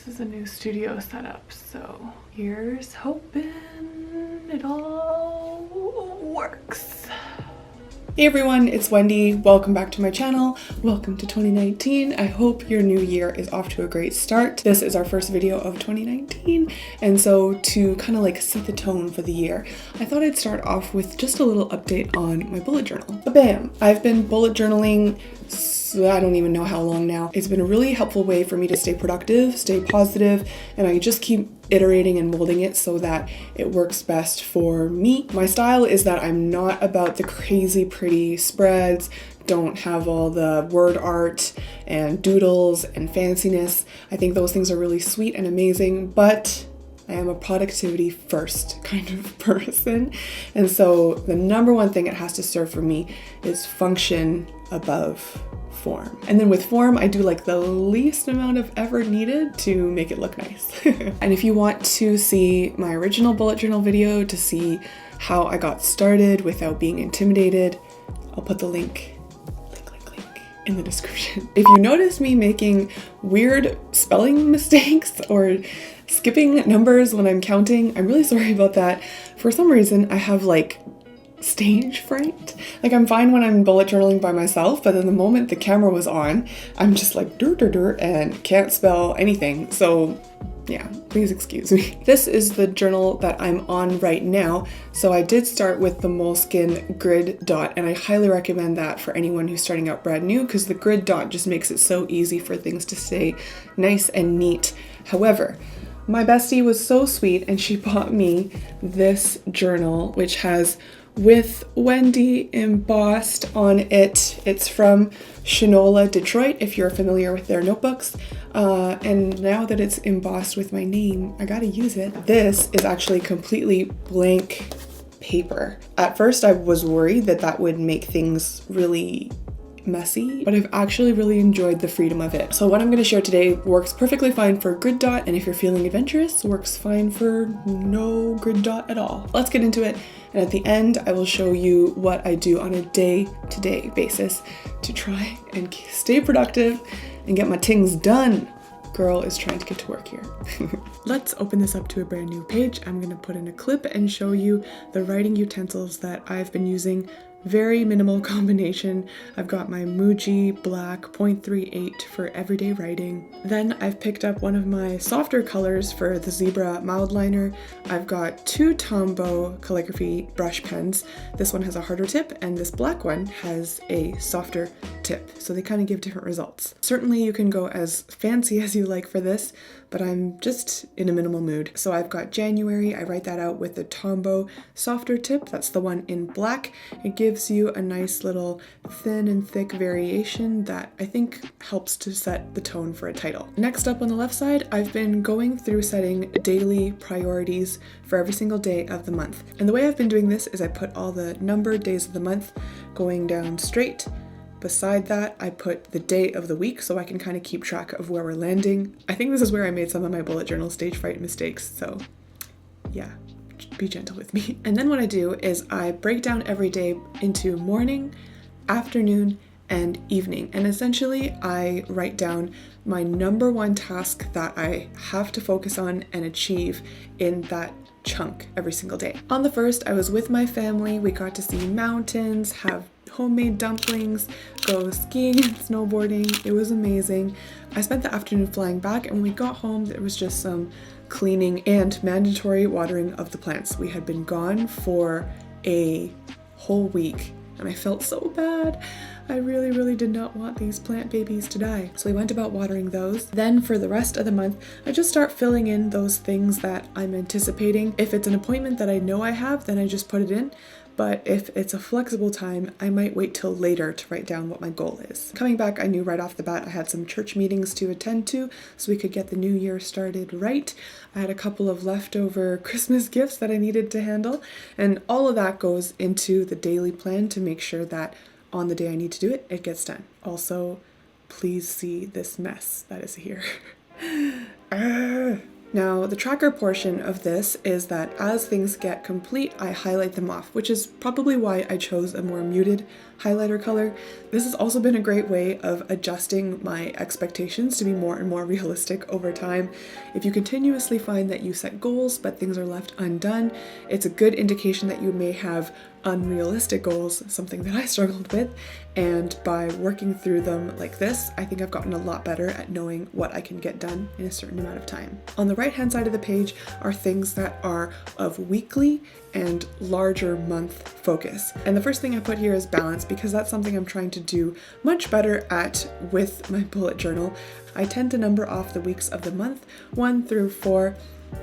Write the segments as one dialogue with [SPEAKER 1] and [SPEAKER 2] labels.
[SPEAKER 1] This is a new studio setup, so here's hoping it all works. Hey everyone, it's Wendy. Welcome back to my channel. Welcome to 2019. I hope your new year is off to a great start. This is our first video of 2019, and so to kind of like set the tone for the year, I thought I'd start off with just a little update on my bullet journal. Bam! I've been bullet journaling I don't even know how long now. It's been a really helpful way for me to stay productive, stay positive, and I just keep iterating and molding it so that it works best for me. My style is that I'm not about the crazy pretty spreads, don't have all the word art and doodles and fanciness. I think those things are really sweet and amazing, but I am a productivity first kind of person. And so the number one thing it has to serve for me is function above form. And then with form, I do like the least amount of effort needed to make it look nice. And if you want to see my original bullet journal video to see how I got started without being intimidated, I'll put the link in the description. If you notice me making weird spelling mistakes or skipping numbers when I'm counting, I'm really sorry about that. For some reason, I have like stage fright. Like I'm fine when I'm bullet journaling by myself, but then the moment the camera was on, I'm just like dur and can't spell anything. So yeah, please excuse me. This is the journal that I'm on right now. So I did start with the Moleskine Grid Dot, and I highly recommend that for anyone who's starting out brand new because the Grid Dot just makes it so easy for things to stay nice and neat. However, my bestie was so sweet and she bought me this journal, which has "With Wendy" embossed on it. It's from Shinola Detroit, if you're familiar with their notebooks. And now that it's embossed with my name, I gotta use it. This is actually completely blank paper. At first I was worried that that would make things really messy, but I've actually really enjoyed the freedom of it. So what I'm going to share today works perfectly fine for Grid Dot, and if you're feeling adventurous, works fine for no Grid Dot at all. Let's get into it, and at the end I will show you what I do on a day-to-day basis to try and stay productive and get my things done. Girl is trying to get to work here. Let's open this up to a brand new page. I'm going to put in a clip and show you the writing utensils that I've been using. Very minimal combination. I've got my Muji Black 0.38 for everyday writing. Then I've picked up one of my softer colors for the Zebra mild liner. I've got two Tombow calligraphy brush pens. This one has a harder tip and this black one has a softer tip. So they kind of give different results. Certainly you can go as fancy as you like for this, but I'm just in a minimal mood. So I've got January. I write that out with the Tombow softer tip. That's the one in black. It gives you a nice little thin and thick variation that I think helps to set the tone for a title. Next up on the left side, I've been going through setting daily priorities for every single day of the month. And the way I've been doing this is I put all the numbered days of the month going down straight. Beside that, I put the day of the week so I can kind of keep track of where we're landing. I think this is where I made some of my bullet journal stage fright mistakes, so yeah, be gentle with me. And then what I do is I break down every day into morning, afternoon, and evening. And essentially I write down my number one task that I have to focus on and achieve in that chunk every single day. On the first, I was with my family. We got to see mountains, have homemade dumplings, go skiing and snowboarding. It was amazing. I spent the afternoon flying back, and when we got home, there was just some cleaning and mandatory watering of the plants. We had been gone for a whole week, and I felt so bad. I really did not want these plant babies to die. So we went about watering those. Then for the rest of the month, I just start filling in those things that I'm anticipating. If it's an appointment that I know I have, then I just put it in. But if it's a flexible time, I might wait till later to write down what my goal is. Coming back, I knew right off the bat I had some church meetings to attend to so we could get the new year started right. I had a couple of leftover Christmas gifts that I needed to handle, and all of that goes into the daily plan to make sure that on the day I need to do it, it gets done. Also, please see this mess that is here. Now, the tracker portion of this is that as things get complete, I highlight them off, which is probably why I chose a more muted highlighter color. This has also been a great way of adjusting my expectations to be more and more realistic over time. If you continuously find that you set goals, but things are left undone, it's a good indication that you may have unrealistic goals, something that I struggled with, and by working through them like this, I think I've gotten a lot better at knowing what I can get done in a certain amount of time. On the right hand side of the page are things that are of weekly and larger month focus. And the first thing I put here is balance, because that's something I'm trying to do much better at with my bullet journal. I tend to number off the weeks of the month 1 through 4.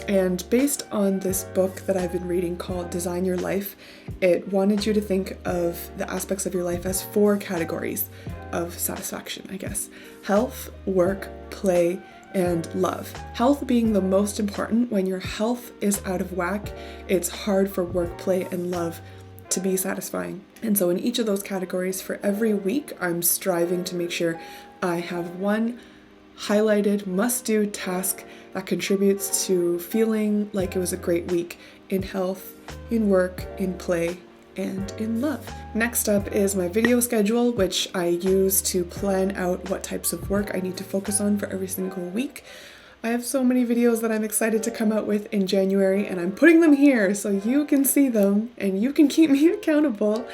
[SPEAKER 1] And based on this book that I've been reading called Design Your Life, it wanted you to think of the aspects of your life as 4 categories of satisfaction, I guess. Health, work, play, and love. Health being the most important. When your health is out of whack, it's hard for work, play, and love to be satisfying. And so in each of those categories, for every week, I'm striving to make sure I have one highlighted must-do task that contributes to feeling like it was a great week in health, in work, in play, and in love. Next up is my video schedule, which I use to plan out what types of work I need to focus on for every single week. I have so many videos that I'm excited to come out with in January, and I'm putting them here so you can see them and you can keep me accountable.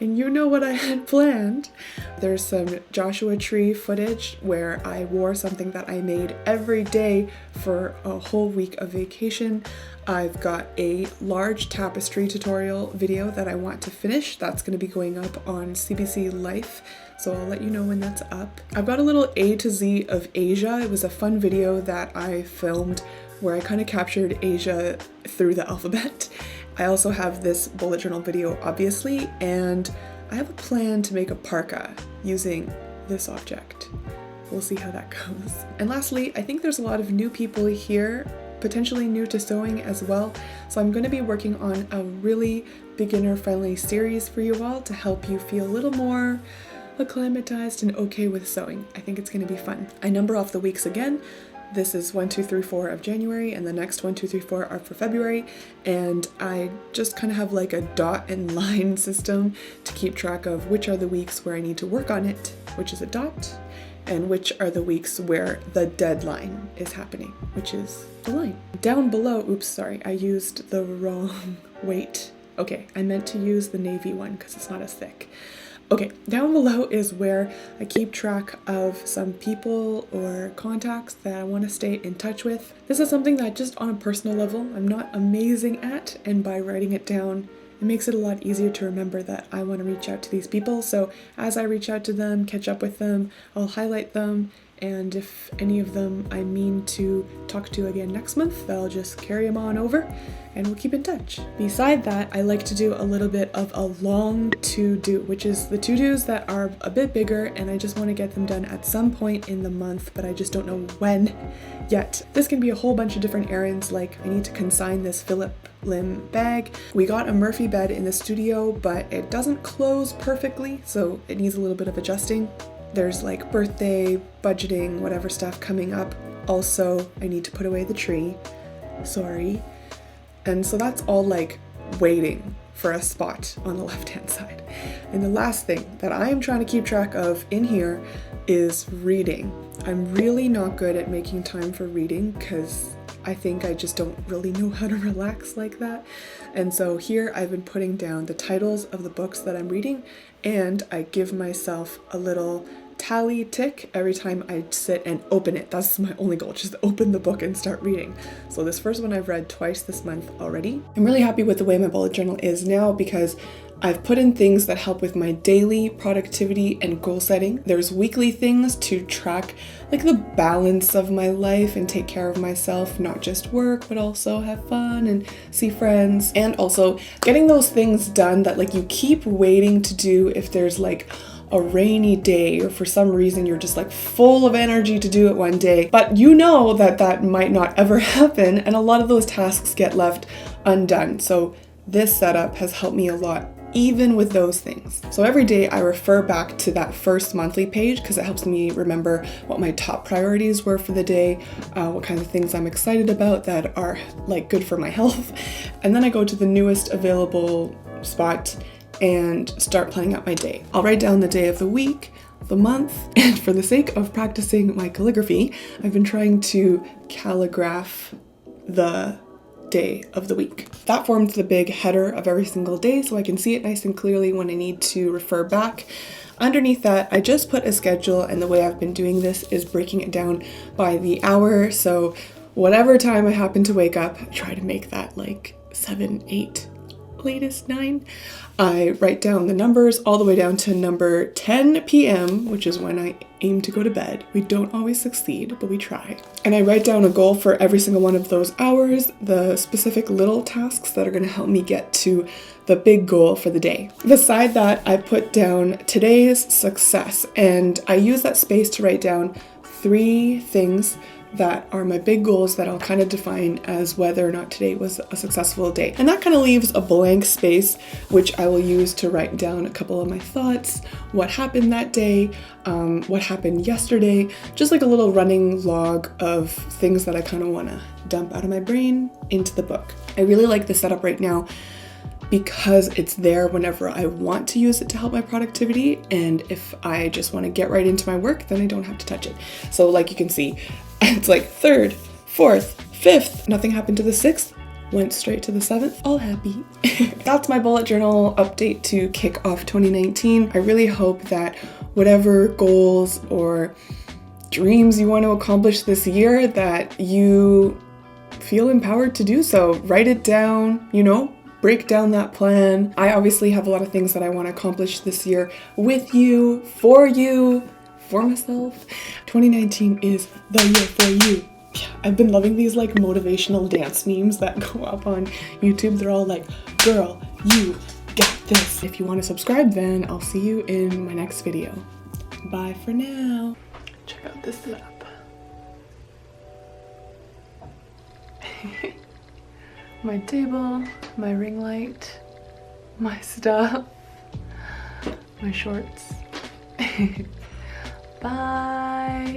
[SPEAKER 1] And you know what I had planned. There's some Joshua Tree footage where I wore something that I made every day for a whole week of vacation. I've got a large tapestry tutorial video that I want to finish. That's going to be going up on CBC Life, so I'll let you know when that's up. I've got a little A to Z of Asia. It was a fun video that I filmed where I kind of captured Asia through the alphabet. I also have this bullet journal video, obviously, and I have a plan to make a parka using this object. We'll see how that goes. And lastly, I think there's a lot of new people here, potentially new to sewing as well, so I'm going to be working on a really beginner-friendly series for you all to help you feel a little more acclimatized and okay with sewing. I think it's going to be fun. I number off the weeks again. This is 1, 2, 3, 4 of January, and the next 1, 2, 3, 4 are for February, and I just kind of have like a dot and line system to keep track of which are the weeks where I need to work on it, which is a dot, and which are the weeks where the deadline is happening, which is the line. Down below, oops, sorry, I used the wrong weight. Okay, I meant to use the navy one because it's not as thick. Okay, down below is where I keep track of some people or contacts that I want to stay in touch with. This is something that just on a personal level I'm not amazing at, and by writing it down, it makes it a lot easier to remember that I want to reach out to these people. So as I reach out to them, catch up with them, I'll highlight them, and if any of them I mean to talk to again next month, I'll just carry them on over and we'll keep in touch. Beside that, I like to do a little bit of a long to-do, which is the to-dos that are a bit bigger and I just want to get them done at some point in the month, but I just don't know when yet. This can be a whole bunch of different errands, like I need to consign this Phillip Lim bag. We got a Murphy bed in the studio, but it doesn't close perfectly, so it needs a little bit of adjusting. There's like birthday, budgeting, whatever stuff coming up. Also, I need to put away the tree. Sorry. And so that's all like waiting for a spot on the left-hand side. And the last thing that I am trying to keep track of in here is reading. I'm really not good at making time for reading because I think I just don't really know how to relax like that. And so here I've been putting down the titles of the books that I'm reading, and I give myself a little tally tick every time I sit and open it. That's my only goal, just open the book and start reading. So this first one I've read twice this month already. I'm really happy with the way my bullet journal is now because I've put in things that help with my daily productivity and goal setting. There's weekly things to track like the balance of my life and take care of myself, not just work, but also have fun and see friends. And also getting those things done that like you keep waiting to do if there's like a rainy day or for some reason you're just like full of energy to do it one day, but you know that that might not ever happen, and a lot of those tasks get left undone. So this setup has helped me a lot even with those things. So every day I refer back to that first monthly page because it helps me remember what my top priorities were for the day, what kinds of things I'm excited about that are like good for my health. And then I go to the newest available spot and start planning out my day. I'll write down the day of the week, the month, and for the sake of practicing my calligraphy, I've been trying to calligraph the day of the week. That forms the big header of every single day so I can see it nice and clearly when I need to refer back. Underneath that, I just put a schedule, and the way I've been doing this is breaking it down by the hour. So whatever time I happen to wake up, I try to make that like 7, 8, latest 9. I write down the numbers all the way down to number 10 p.m., which is when I aim to go to bed. We don't always succeed, but we try. And I write down a goal for every single one of those hours, the specific little tasks that are going to help me get to the big goal for the day. Beside that, I put down today's success, and I use that space to write down 3 things that are my big goals that I'll kind of define as whether or not today was a successful day. And that kind of leaves a blank space, which I will use to write down a couple of my thoughts, what happened that day, what happened yesterday, just like a little running log of things that I kind of want to dump out of my brain into the book. I really like the setup right now because it's there whenever I want to use it to help my productivity, and if I just want to get right into my work, then I don't have to touch it. So like you can see, it's like 3rd, 4th, 5th, nothing happened to the 6th, went straight to the 7th, all happy. That's my bullet journal update to kick off 2019. I really hope that whatever goals or dreams you want to accomplish this year, that you feel empowered to do so. Write it down, break down that plan. I obviously have a lot of things that I want to accomplish this year with you, for myself. 2019 is the year for you. Yeah, I've been loving these like motivational dance memes that go up on YouTube. They're all like, girl, you got this. If you want to subscribe, then I'll see you in my next video. Bye for now. Check out this setup. My table, my ring light, my stuff, my shorts. Bye.